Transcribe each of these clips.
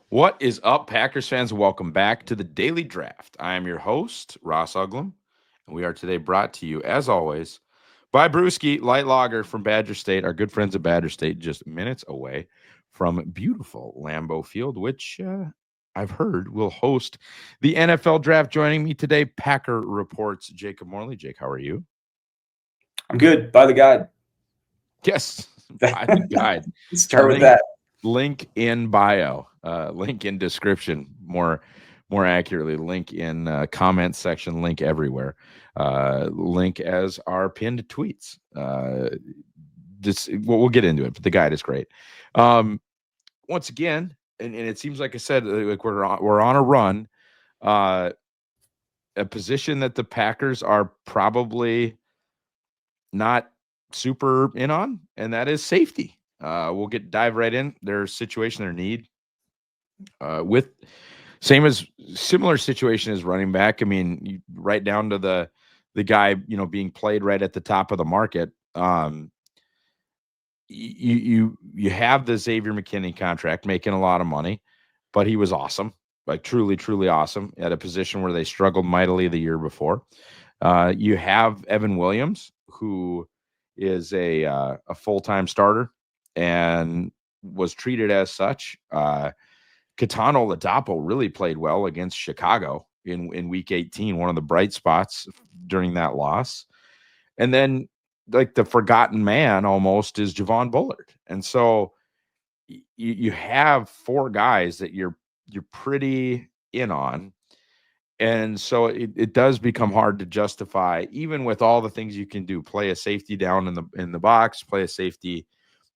What is up, Packers fans? Welcome back to the Daily Draft. I am your host, Ross Uglem, and we are today brought to you, as always, by Brewski Light Lager from Badger State, our good friends at Badger State, just minutes away from beautiful Lambeau Field, which I've heard will host the NFL Draft. Joining me today, Packer Reports Jacob Morley. Jake, how are you? I'm good. By the guide. Yes, by the guide. Start with Link that. link in bio, link in description, more accurately, link in comment section, link everywhere, link as our pinned tweets. We'll get into it, but the guide is great. Once again, and it seems like I said, like we're on a run. uh a position that the Packers are probably not super in on, and that is safety. We'll dive right in their situation, their need, with similar situation as running back. I mean, right down to the guy, being played right at the top of the market. You have the Xavier McKinney contract, making a lot of money, but he was awesome, like truly, truly awesome at a position where they struggled mightily the year before. You have Evan Williams, who is a full time starter and was treated as such. Catano Ladapo really played well against Chicago in Week 18, one of the bright spots during that loss. And then, like, the forgotten man almost is Javon Bullard, and so you have four guys that you're pretty in on, and so it does become hard to justify, even with all the things you can do. Play a safety down in the box, play a safety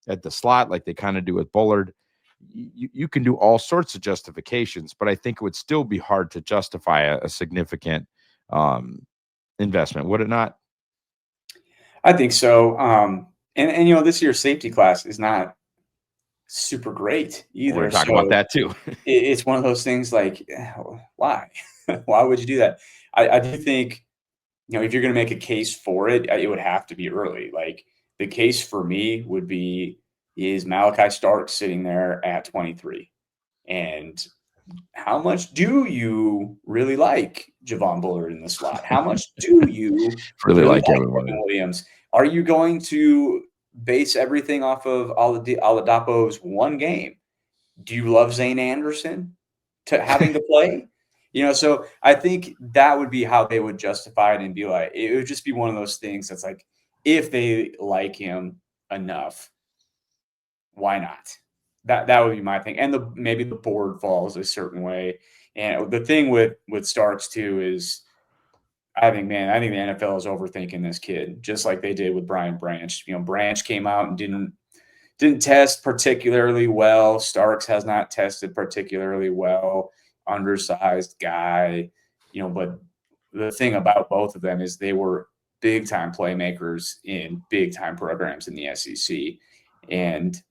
at the slot, like they kind of do with Bullard. You can do all sorts of justifications, but I think it would still be hard to justify a significant um, investment, would it not? I think so. And this year's safety class is not super great We're going either. to talk about So that too. it's one of those things like, why? Why would you do that? I do think, if you're going to make a case for it, it would have to be early. Like the case for me would be, is Malachi Starks sitting there at 23? And how much do you really like Javon Bullard in the slot? How much do you Really really like like everyone. Evan Williams? Are you going to base everything off of Oladapo's one game? Do you love Zane Anderson to having to play? So I think that would be how they would justify it and be like, it would just be one of those things that's like, if they like him enough, why not? That would be my thing. And maybe the board falls a certain way. And the thing with Starks too is, I think the NFL is overthinking this kid, just like they did with Brian Branch. Branch came out and didn't test particularly well. Starks has not tested particularly well. Undersized guy, but the thing about both of them is they were big time playmakers in big time programs in the SEC. And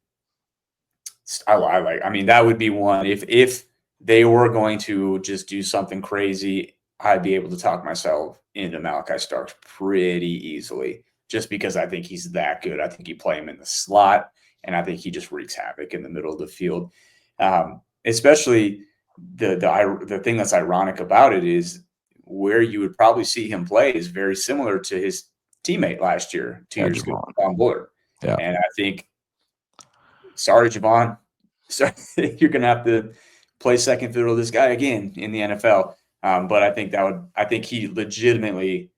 that would be one. If they were going to just do something crazy, I'd be able to talk myself into Malachi Starks pretty easily, just because I think he's that good. I think you play him in the slot, and I think he just wreaks havoc in the middle of the field. Especially the thing that's ironic about it is where you would probably see him play is very similar to his teammate last year, 2 years ago, Javon. Von Bullard. Yeah. And I think, sorry, Javon, so you're going to have to play second fiddle to this guy again in the NFL. But I think he legitimately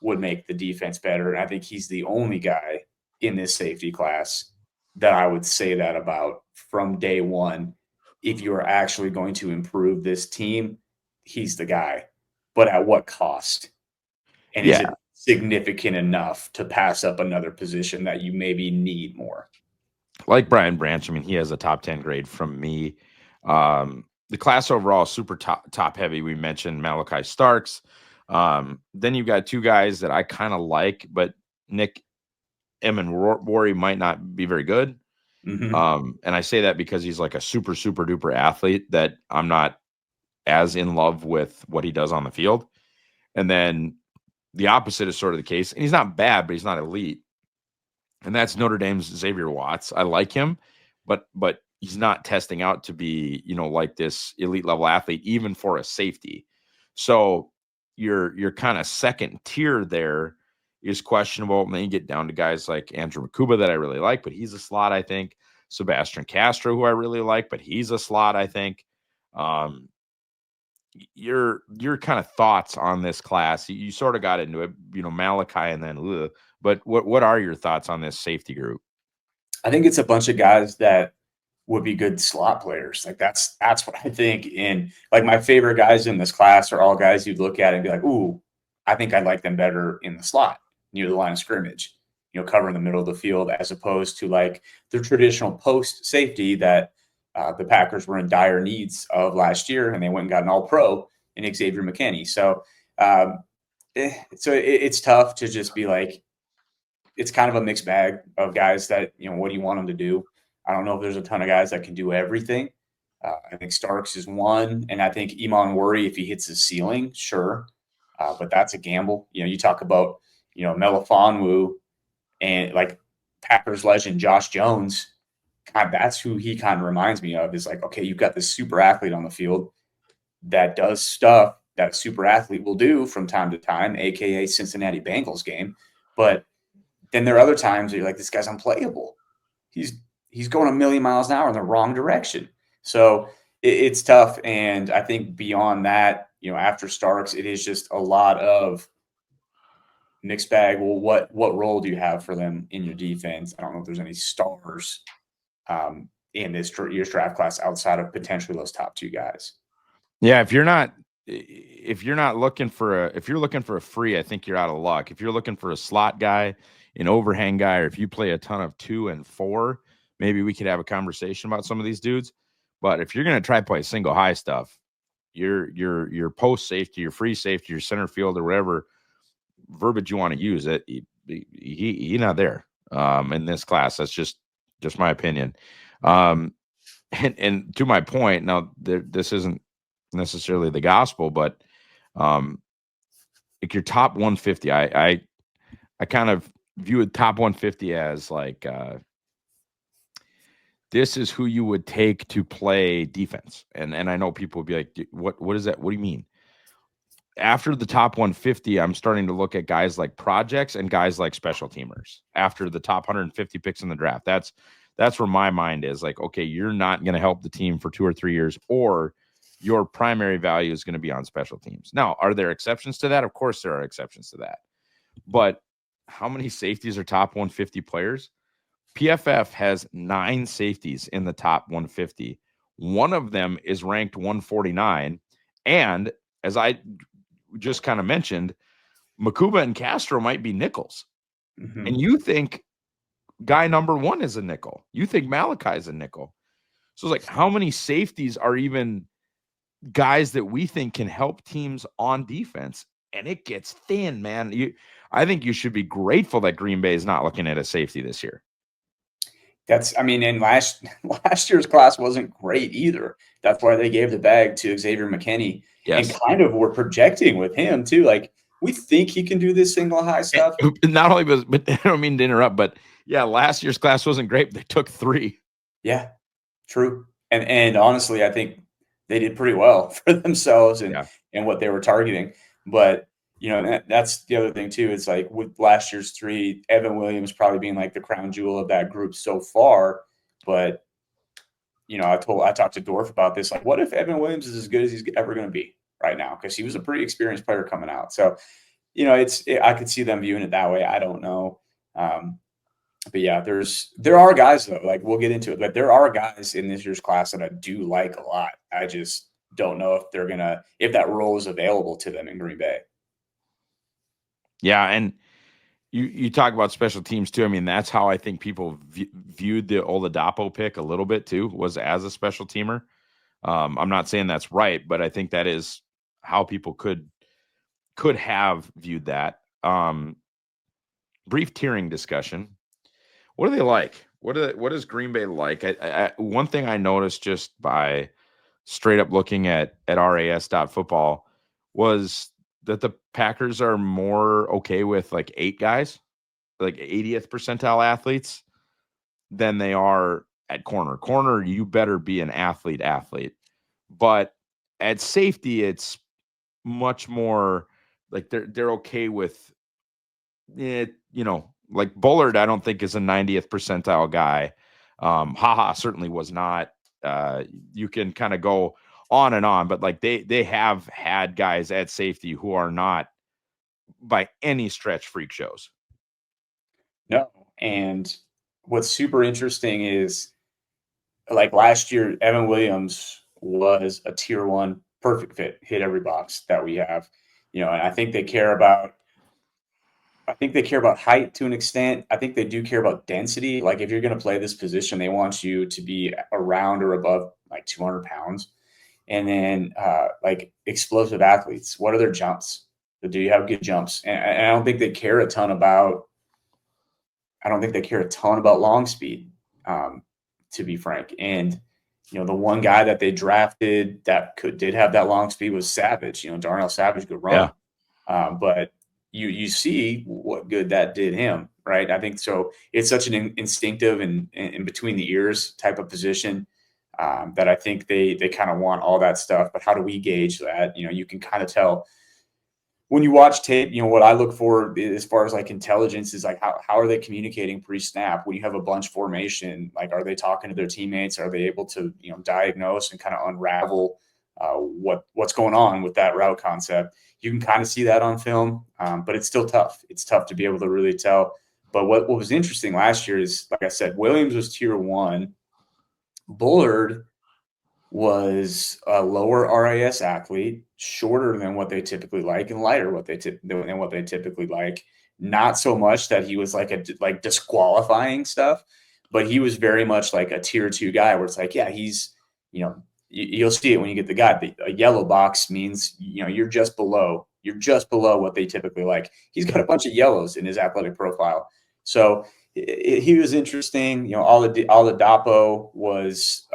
would make the defense better. And I think he's the only guy in this safety class that I would say that about from day one. If you are actually going to improve this team, he's the guy. But at what cost? And is Yeah. it significant enough to pass up another position that you maybe need more? Like Brian Branch, I mean, he has a top 10 grade from me. The class overall is super top heavy. We mentioned Malachi Starks. Then you've got two guys that I kind of like, but Nick Emenwari might not be very good. Mm-hmm. And I say that because he's like a super, super duper athlete that I'm not as in love with what he does on the field. And then the opposite is sort of the case. And he's not bad, but he's not elite. And that's Notre Dame's Xavier Watts. I like him, but he's not testing out to be, like this elite level athlete, even for a safety. So your kind of second tier there is questionable. And then you get down to guys like Andrew Makuba that I really like, but he's a slot, I think. Sebastian Castro, who I really like, but he's a slot, I think. Your kind of thoughts on this class? You sort of got into it, Malachi, and then, but what are your thoughts on this safety group? I think it's a bunch of guys that would be good slot players. Like that's what I think. And like my favorite guys in this class are all guys you'd look at and be like, ooh, I think I like them better in the slot near the line of scrimmage, covering the middle of the field, as opposed to like the traditional post safety that the Packers were in dire needs of last year, and they went and got an all pro in Xavier McKinney. So, it's tough to just be like, it's kind of a mixed bag of guys that, what do you want them to do? I don't know if there's a ton of guys that can do everything. I think Starks is one, and I think Iman Worry, if he hits his ceiling, sure. But that's a gamble. You talk about, Melifonwu and like Packers legend Josh Jones. God, that's who he kind of reminds me of, is like, okay, you've got this super athlete on the field that does stuff that a super athlete will do from time to time, aka Cincinnati Bengals game. But then there are other times that you're like, this guy's unplayable. He's going a million miles an hour in the wrong direction. So it's tough. And I think beyond that, after Starks, it is just a lot of mixed bag. Well, what role do you have for them in your defense? I don't know if there's any stars in this year's draft class outside of potentially those top two guys. Yeah, if you're looking for a free, I think you're out of luck. If you're looking for a slot guy, an overhang guy, or if you play a ton of 2 and 4, maybe we could have a conversation about some of these dudes. But if you're going to try to play single high stuff, your post safety, your free safety, your center field, or whatever verbiage you want to use, it he not there in this class. That's just my opinion. And to my point, now this isn't necessarily the gospel, but like your top 150, I kind of view a top 150 as like this is who you would take to play defense. And I know people would be like, what is that? What do you mean? After the top 150, I'm starting to look at guys like projects and guys like special teamers after the top 150 picks in the draft. That's where my mind is like, okay, you're not going to help the team for 2 or 3 years, or your primary value is going to be on special teams. Now, are there exceptions to that? Of course there are exceptions to that. But how many safeties are top 150 players? PFF has 9 safeties in the top 150. One of them is ranked 149. And as I just kind of mentioned, Makuba and Castro might be nickels. Mm-hmm. And you think guy number 1 is a nickel. You think Malachi is a nickel. So it's like, how many safeties are even guys that we think can help teams on defense? And it gets thin, man. I think you should be grateful that Green Bay is not looking at a safety this year. And last year's class wasn't great either. That's why they gave the bag to Xavier McKinney. Yes. And kind of were projecting with him too. Like, we think he can do this single high stuff. And not only but I don't mean to interrupt, but yeah, last year's class wasn't great. They took 3. Yeah, true. And honestly, I think they did pretty well for themselves and what they were targeting. But that's the other thing too. It's like with last year's 3, Evan Williams probably being like the crown jewel of that group so far. But I talked to Dorf about this. Like, what if Evan Williams is as good as he's ever going to be right now? Because he was a pretty experienced player coming out. So, I could see them viewing it that way. I don't know. But yeah, there are guys though. Like, we'll get into it, but there are guys in this year's class that I do like a lot. I just don't know if that role is available to them in Green Bay. Yeah, and you talk about special teams too. I mean, that's how I think people viewed the Oladapo pick a little bit too, was as a special teamer. I'm not saying that's right, but I think that is how people could have viewed that. Brief tiering discussion. What do they like? What does Green Bay like? One thing I noticed just by straight up looking at RAS.football was that the Packers are more okay with like 8 guys, like 80th percentile athletes, than they are at corner. Corner, you better be an athlete. But at safety, it's much more like they're okay with it, like Bullard, I don't think is a 90th percentile guy. Haha certainly was not. You can kind of go on and on, but like they have had guys at safety who are not by any stretch freak shows. No. And what's super interesting is like last year, Evan Williams was a tier one perfect fit, hit every box that we have. And I think they care about height to an extent. I think they do care about density. Like if you're going to play this position, they want you to be around or above like 200 pounds. And then like explosive athletes, what are their jumps? Do you have good jumps? And I don't think they care a ton about. I don't think they care a ton about long speed, to be frank. And the one guy that they drafted that did have that long speed was Savage. Darnell Savage could run, but you see what good that did him, right? I think so. It's such an instinctive and in between the ears type of position that I think they kind of want all that stuff. But how do we gauge that? You can kind of tell when you watch tape. What I look for as far as like intelligence is like how are they communicating pre-snap when you have a bunch formation? Like, are they talking to their teammates? Are they able to diagnose and kind of unravel what's going on with that route concept? You can kind of see that on film, but it's still tough. It's tough to be able to really tell. But what was interesting last year is, like I said, Williams was tier one. Bullard was a lower RAS athlete, shorter than what they typically like, and lighter than what they typically like. Not so much that he was like disqualifying stuff, but he was very much like a tier two guy where it's like, yeah, he's, you'll see it when you get the guy. A yellow box means, you're just below what they typically like. He's got a bunch of yellows in his athletic profile. So he was interesting. Oladapo was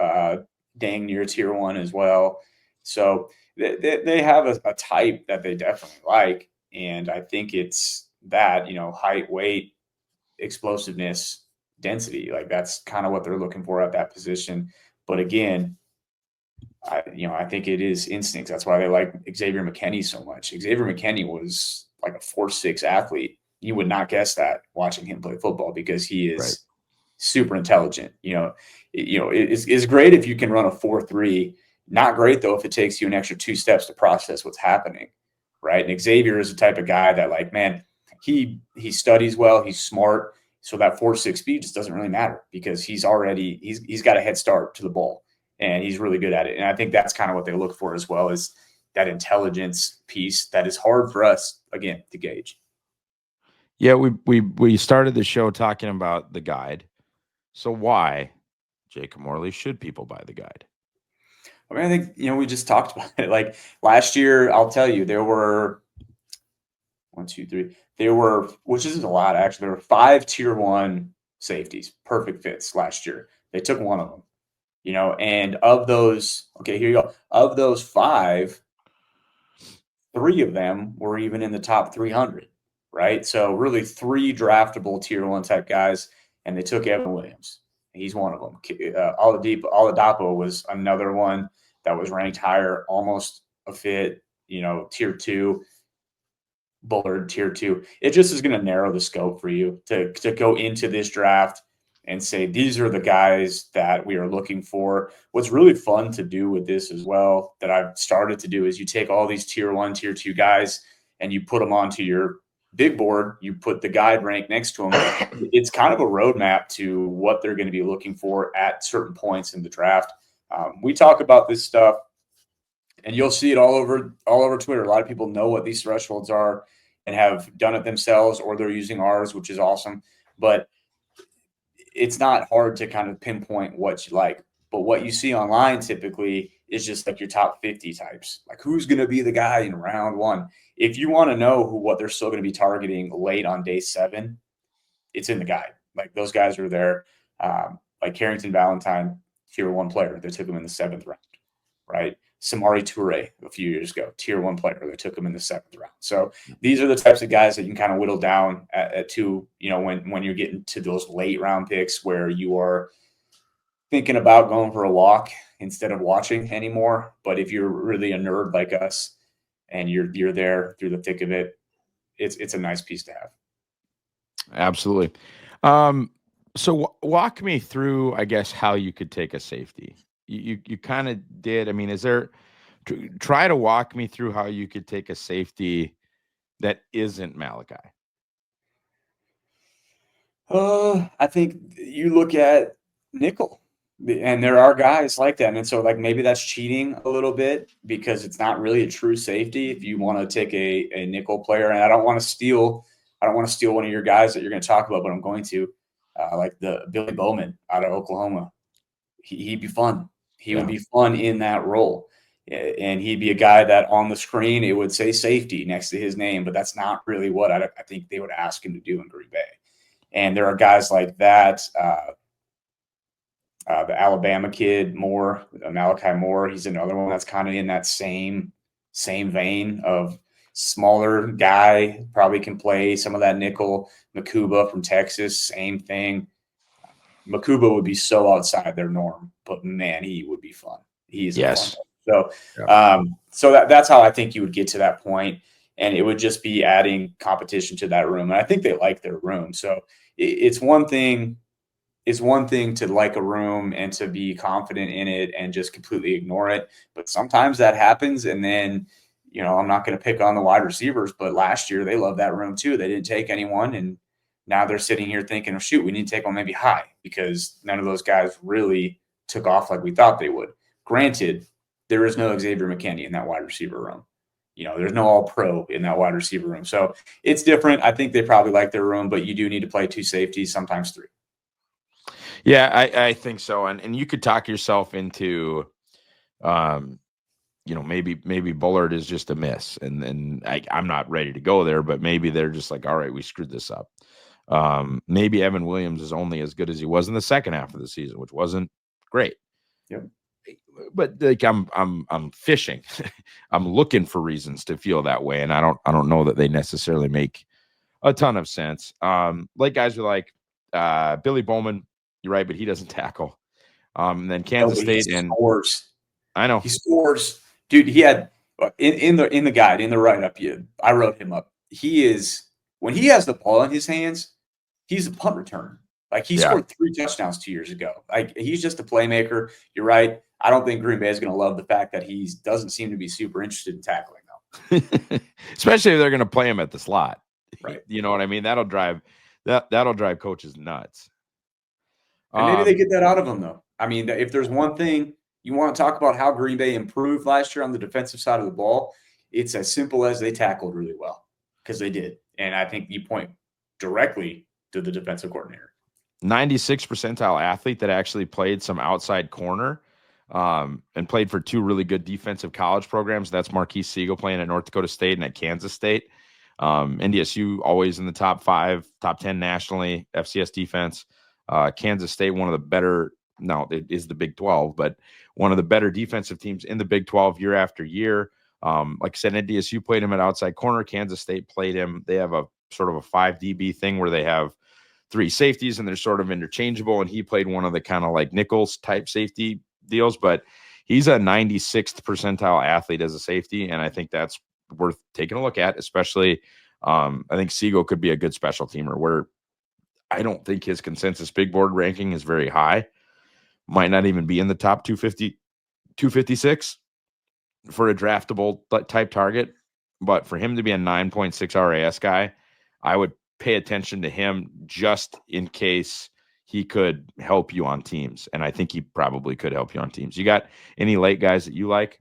dang near tier one as well. So they have a type that they definitely like. And I think it's that, height, weight, explosiveness, density. Like that's kind of what they're looking for at that position. But again, I think it is instincts. That's why they like Xavier McKinney so much. Xavier McKinney was like a 4.6 athlete. You would not guess that watching him play football because he is super intelligent. It's great if you can run a 4.3. Not great though if it takes you an extra 2 steps to process what's happening, right? And Xavier is the type of guy that, like, man, he studies well, he's smart, so that 4.6 speed just doesn't really matter because he's got a head start to the ball and he's really good at it. And I think that's kind of what they look for as well, is that intelligence piece that is hard for us again to gauge. Yeah, we started the show talking about the guide. So why, Jacob Morley, should people buy the guide? I mean, I think, we just talked about it. Like last year, I'll tell you, there were 1, 2, 3. Which isn't a lot actually. There were 5 tier one safeties, perfect fits last year. They took one of them, and of those, okay, here you go. Of those 5, 3 of them were even in the top 300, right? So really 3 draftable tier one type guys, and they took Evan Williams. He's one of them. Oladapo was another one that was ranked higher, almost a fit, tier 2. Bullard tier 2. It just is going to narrow the scope for you to go into this draft and say, these are the guys that we are looking for. What's really fun to do with this as well, that I've started to do, is you take all these tier 1, tier 2 guys and you put them onto your big board. You put the guide rank next to them. It's kind of a roadmap to what they're going to be looking for at certain points in the draft. We talk about this stuff, and you'll see it all over Twitter. A lot of people know what these thresholds are and have done it themselves, or they're using ours, which is awesome. But it's not hard to kind of pinpoint what you like. But what you see online typically is just like your top 50 types. Like, who's going to be the guy in round 1? If you want to know what they're still going to be targeting late on day 7, it's in the guide. Like, those guys are there. Like Carrington Valentine, tier 1 player. They took him in the 7th round, right? Samari Toure a few years ago, tier 1 player. They took him in the 7th round. So these are the types of guys that you can kind of whittle down to, when you're getting to those late round picks where you are thinking about going for a walk instead of watching anymore. But if you're really a nerd like us and you're there through the thick of it, it's a nice piece to have. Absolutely. Um, so walk me through, I guess, how you could take a safety. You kind of did. I mean, is there try to walk me through how you could take a safety that isn't Malachi? I think you look at nickel, and there are guys like that, and so like maybe that's cheating a little bit because it's not really a true safety. If you want to take a nickel player, and I don't want to steal one of your guys that you're going to talk about, but I'm going to, like the Billy Bowman out of Oklahoma. He'd be fun. He would Yeah. be fun in that role. And he'd be a guy that on the screen it would say safety next to his name, but that's not really what I think they would ask him to do in Green Bay. And there are guys like that. The Alabama kid, Moore, Malachi Moore, he's another one that's kind of in that same vein of smaller guy, probably can play some of that nickel. Makuba from Texas, same thing. Makuba would be so outside their norm, but man, he would be fun. He's a fun Yes. player. So, Yeah. so that's how I think you would get to that point, and it would just be adding competition to that room. And I think they like their room. So it's one thing. It's one thing to like a room and to be confident in it and just completely ignore it. But sometimes that happens, and then I'm not going to pick on the wide receivers, but last year they loved that room too. They didn't take anyone, and now they're sitting here thinking, "Oh shoot, we need to take one maybe high," because none of those guys really took off like we thought they would. Granted, there is no Xavier McKinney in that wide receiver room. There's no all pro in that wide receiver room. So it's different. I think they probably like their room, but you do need to play two safeties, sometimes three. Yeah, I think so. And you could talk yourself into um maybe Bullard is just a miss, and I'm not ready to go there, but maybe they're just like, all right, we screwed this up. Maybe Evan Williams is only as good as he was in the second half of the season, which wasn't great. Yep. But like I'm fishing. I'm looking for reasons to feel that way, and I don't know that they necessarily make a ton of sense. Like guys are like Billy Bowman, you're right, but he doesn't tackle. And then No, Kansas but he State, and scores. I know, He scores, dude. He had in the guide in the write up. I wrote him up. He is when he has the ball in his hands, he's a punt returner. Like he yeah. scored 3 touchdowns 2 years ago. Like he's just a playmaker. You're right. I don't think Green Bay is going to love the fact that he doesn't seem to be super interested in tackling though. Especially if they're going to play him at the slot. Right. You know what I mean? That'll drive coaches nuts. And maybe they Um, get that out of him though. I mean, if there's one thing you want to talk about how Green Bay improved last year on the defensive side of the ball, it's as simple as they tackled really well because they did. And I think you point directly to the defensive coordinator. 96 percentile athlete that actually played some outside corner and played for two really good defensive college programs. That's Marquise Siegel playing at North Dakota State and at Kansas State. NDSU always in the top 5, top 10 nationally, FCS defense. Kansas State, one of the better, no, it is the Big 12, but one of the better defensive teams in the Big 12 year after year. Like I said, NDSU played him at outside corner. Kansas State played him. They have a sort of a 5 DB thing where they have 3 safeties and they're sort of interchangeable. And he played one of the kind of like Nichols type safety deals, but he's a 96th percentile athlete as a safety. And I think that's worth taking a look at, especially I think Siegel could be a good special teamer where I don't think his consensus big board ranking is very high. Might not even be in the top 250, 256 for a draftable type target. But for him to be a 9.6 RAS guy, I would pay attention to him just in case he could help you on teams. And I think he probably could help you on teams. You got any late guys that you like?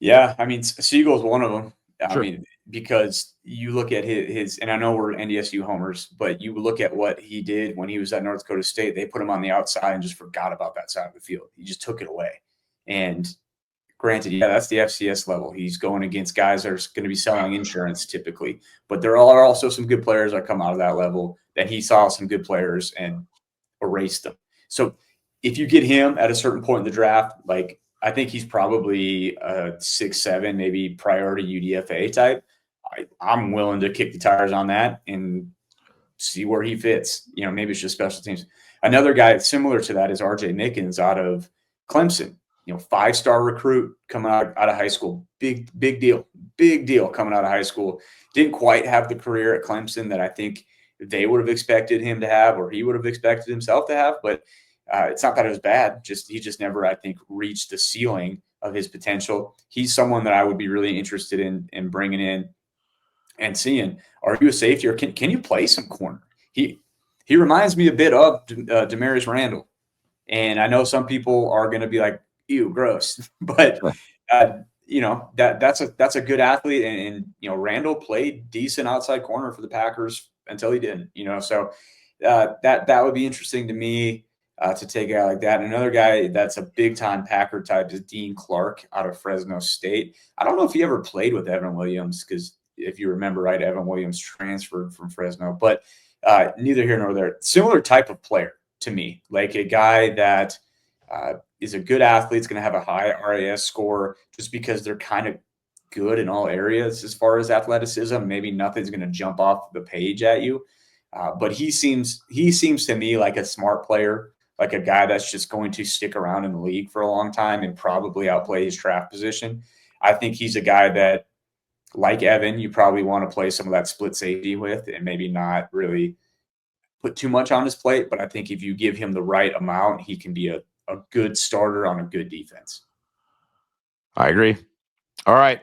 Yeah, I mean, Siegel's one of them. I Sure. mean, because you look at his, and I know we're NDSU homers, but you look at what he did when he was at North Dakota State. They put him on the outside and just forgot about that side of the field. He just took it away. And granted, yeah, that's the FCS level. He's going against guys that are going to be selling insurance typically, but there are also some good players that come out of that level that he saw some good players and erased them. So if you get him at a certain point in the draft, like I think he's probably a 6'7", maybe priority UDFA type. I'm willing to kick the tires on that and see where he fits. Maybe it's just special teams. Another guy similar to that is RJ Nickens out of Clemson. 5-star recruit coming out of high school. Big deal coming out of high school. Didn't quite have the career at Clemson that I think they would have expected him to have, or he would have expected himself to have. But it's not that it was bad. He just never, I think, reached the ceiling of his potential. He's someone that I would be really interested in bringing in and seeing. Are you a safety, or can you play some corner? He reminds me a bit of Demarius Randall, and I know some people are going to be like, "Ew, gross," but that's a good athlete, and Randall played decent outside corner for the Packers until he didn't. So that would be interesting to me. To take a guy like that. And another guy that's a big-time Packer type is Dean Clark out of Fresno State. I don't know if he ever played with Evan Williams, because if you remember right, Evan Williams transferred from Fresno. But neither here nor there. Similar type of player to me, like a guy that is a good athlete, is going to have a high RAS score just because they're kind of good in all areas as far as athleticism. Maybe nothing's going to jump off the page at you. But he seems to me like a smart player, like a guy that's just going to stick around in the league for a long time and probably outplay his draft position. I think he's a guy that, like Evan, you probably want to play some of that split safety with and maybe not really put too much on his plate. But I think if you give him the right amount, he can be a good starter on a good defense. I agree. All right.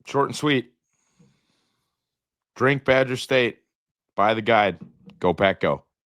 Short and sweet. Drink Badger State. Buy the guide. Go Pack Go.